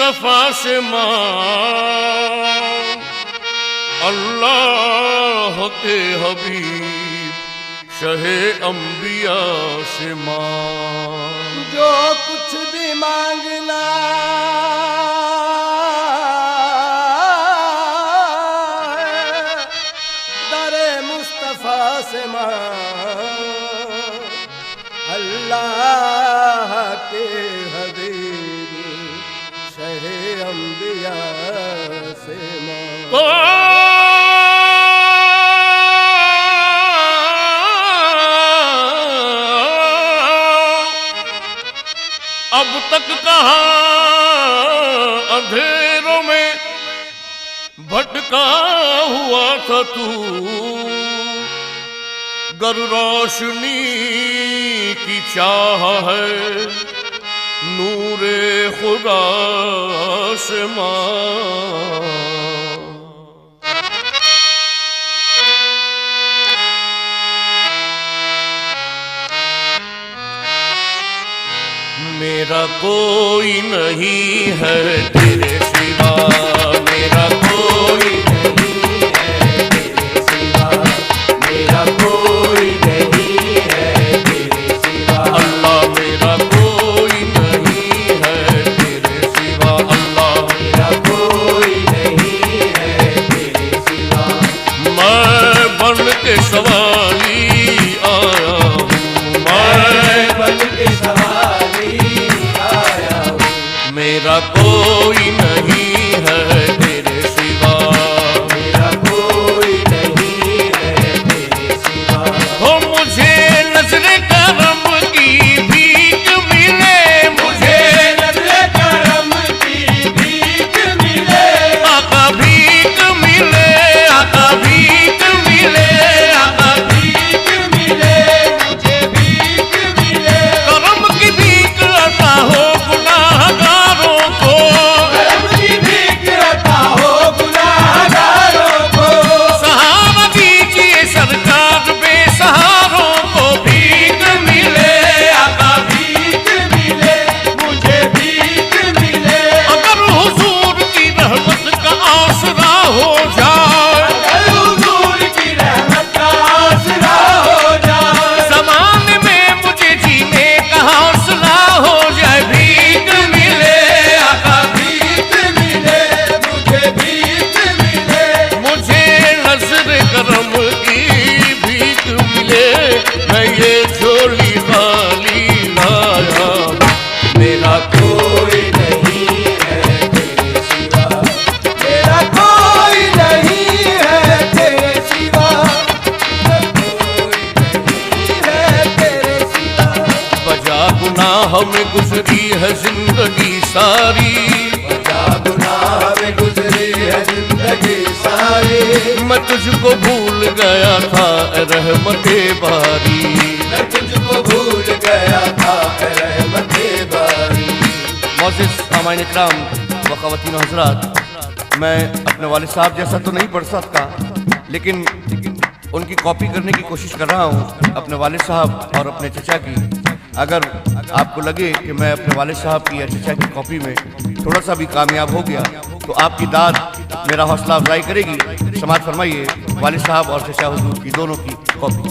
मुस्तफा से मांग, अल्लाह के हबीब शहे अंबिया से मांग। जो कुछ भी मांगना दरे मुस्तफा से मांग, अल्लाह के हबीब शहे अंबिया से मांग। अब तक कहाँ अंधेरों में भटका हुआ था तू, गर रोशनी की चाह है नूरे खुदा से मांग। मेरा कोई नहीं है तेरे सिवा, मेरा कोई नहीं है तेरे सिवा, मेरा कोई नहीं है तेरे सिवा। अल्लाह मेरा कोई नहीं है तेरे सिवा, अल्लाह मेरा कोई नहीं है तेरे सिवा। मैं बन के सवाली आया हूँ, मैं बन के सवाली आया हूँ। मेरा कोई नहीं है तेरे सिवा, मेरा कोई नहीं है तेरे सिवा। हो मुझे नजरे करम की भीख मिले, मुझे नजरे करम की भीख मिले। आका भीख मिले, आका भीख मिले, आका भीख मिले, मुझे भीख मिले। करम की भीख अता हो गुनाहगारों को, करम की भीख अता हो गुनाहगारों को। सहारा दीजिए सरकार बेसहारों को, भीख मिले, आका भीख मिले, मुझे भीख मिले। अगर हुजूर की रहमत का आसरा हो जाए, अगर हुजूर की रहमत का आसरा हो जाए, ज़माने में मुझे जीने का हौसला हो जाए। भीख मिले, आका भीख मिले, मुझे भीख मिले, मुझे नज़र करम की भीख मिले। मैं ये झोली खाली लाया, मेरा कोई नहीं है तेरे सिवा, मेरा कोई नहीं है तेरे सिवा, मेरा कोई नहीं है तेरे सिवा। बजा गुनाह में गुजरी है जिंदगी सारी, बजा गुनाह में गुजरी है जिंदगी सारी। मैं तुझको भूल गया था ए रहमते बारी, मैं तुझको भूल गया था ए रहमते बारी। मोअज़्ज़िज़ सामाईन इकराम व ख़वातीन व हज़रात, मैं अपने वालिद साहब जैसा तो नहीं पढ़ सकता, लेकिन उनकी कॉपी करने की कोशिश कर रहा हूँ अपने वालिद साहब और अपने चचा की। अगर आपको लगे कि मैं अपने वालिद साहब की या चचा की कॉपी में थोड़ा सा भी कामयाब हो गया तो आपकी दाद मेरा हौसला अफजाई करेगी। समाअत फरमाइए वालिद साहब और चचा हुजूर की दोनों की कॉपी।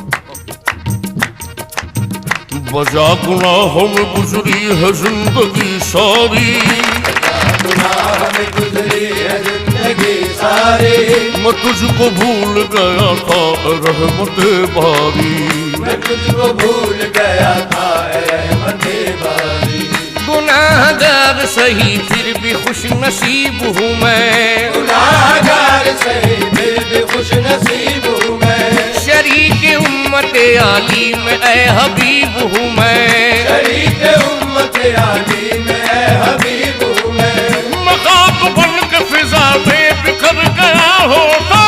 बजा गुनाहों में गुजरी है जिंदगी सारी, गुनाह में गुजरी है जिंदगी सारी। मैं तुझको भूल गया था रहमते बारी, मैं तुझको भूल गया था रहमते बारी। गुनाहगार सही फिर भी खुश नसीब हूँ मैं, गुनाहगार सही फिर भी खुश नसीब हूँ मैं। शरीक उम्मत आली में ए हबीब हूँ मैं, शरीक उम्मत आली में ए हबीब हूँ मैं। मखाक बन के फिजा में बिखर गया होता,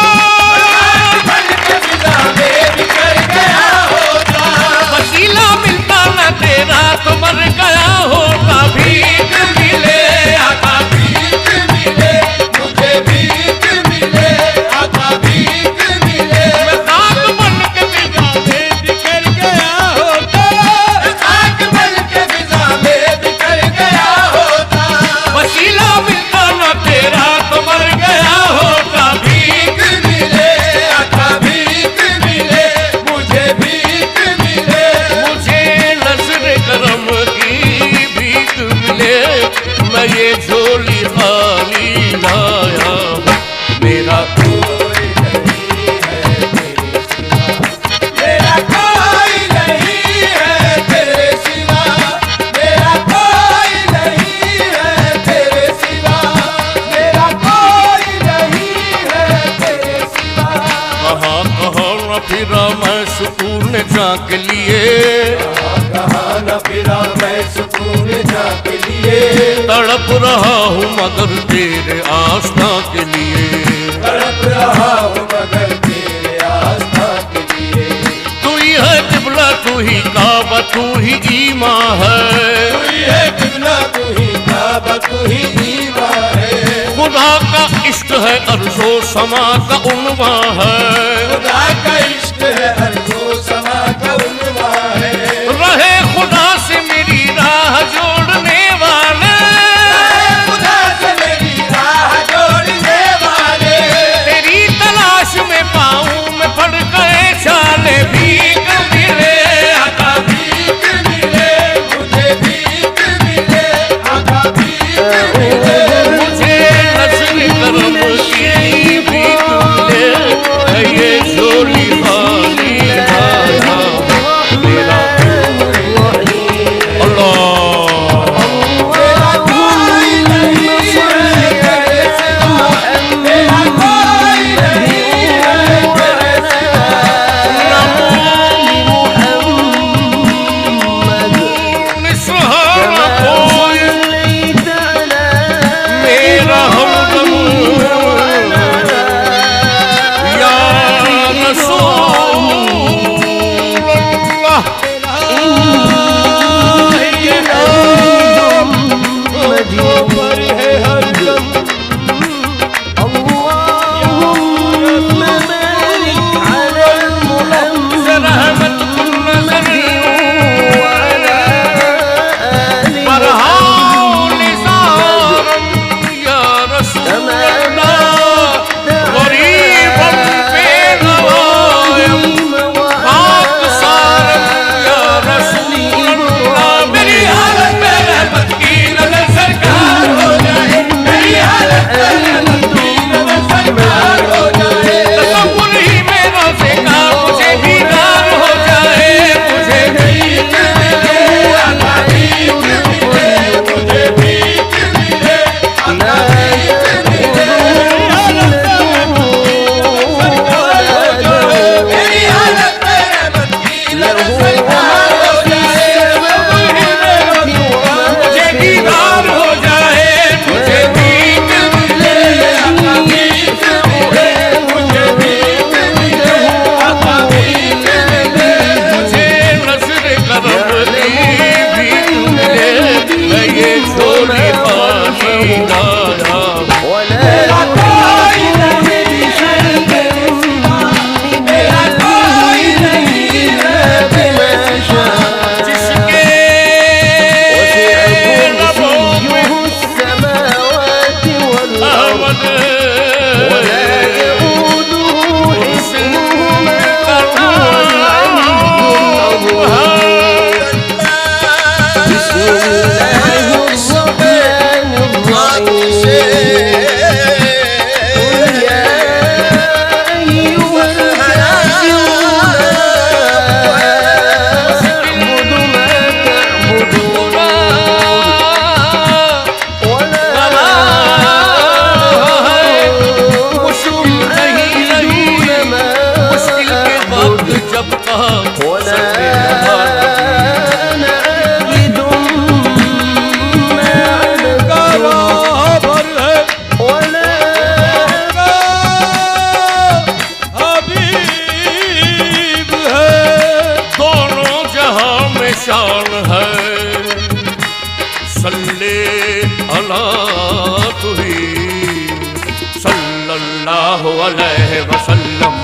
बन के फिजा में बिखर गया होता। वसीला मिलता न तेरा तो मर गया होता। भीख मिले, आका भीख मिले, मुझे भीख मिले, आका भीख मिले। मैं खाक बन के फिजा में बिखर गया होता, खाक बन के फिजा में बिखर गया होता। जा के लिए, कहाँ न फिरा मैं सुकून जा के लिए, तड़प रहा हूँ मगर तेरे आस्था के लिए, तड़प रहा हूँ मगर तेरे आस्था के लिए। तू ही है किबला, तू ही काबा, तू ही ईमां है, तू ही है किबला, तू ही काबा, तू ही ईमां है। खुदा का इश्क है अर्ज़ो समा का उन्वा है, खुदा का इश्क है अर्ज़ो समा का उन्वा है। रहे खुदा से मेरी राह जोड़ने वाले, खुदा से मेरी राह जोड़ने वाले, तेरी तलाश में पाऊं मैं पड़ गए छाले, भीख मिले आका, भीख मिले मुझे, भीख मिले आका, भीख मिले मुझे नस्ल करम की भीख मिले, है ये झोली खाली आया मेरा अल्लाह। मेरा कोई नहीं है तेरे सिवा, मेरा कोई नहीं है तेरे सिवा। निस्सहारा कोई मेरा हमदम या रसूल अल्लाह। पर है हरदम रहमत कुल नजर बरहाओ निज़ारम या रसूल अल्लाह, गरीबम बेनवायम खाकसारम या रसूल अल्लाह। मेरी हालत में रहमत की नजर सरकार हो जाए, मेरी हालत में रहमत की नजर सरकार हो जाए, तसव्वुर ही मेरा से का मुझे दीदार हो जाए, मुझे भीख मिले आका, भीख मिले मुझे, भीख मिले आका, भीख मिले। मेरी हालत में रहमत की नजर सरकार हो जाए, मुझे दीदार हो जाए, मुझे भीख मिले आका, भीख मिले मुझे, भीख मिले आका, भीख मिले मुझे नज़र करम की भीख मिले, मैं ये झोली खाली लाया। मेरा कोई नहीं है तेरे सिवा, मेरा कोई नहीं है तेरे सिवा। जिसके लबों में अहमद हुस्न का नाम है। शान है सल्ले अला तुही सल्लल्लाहु अलैहि वसल्लम।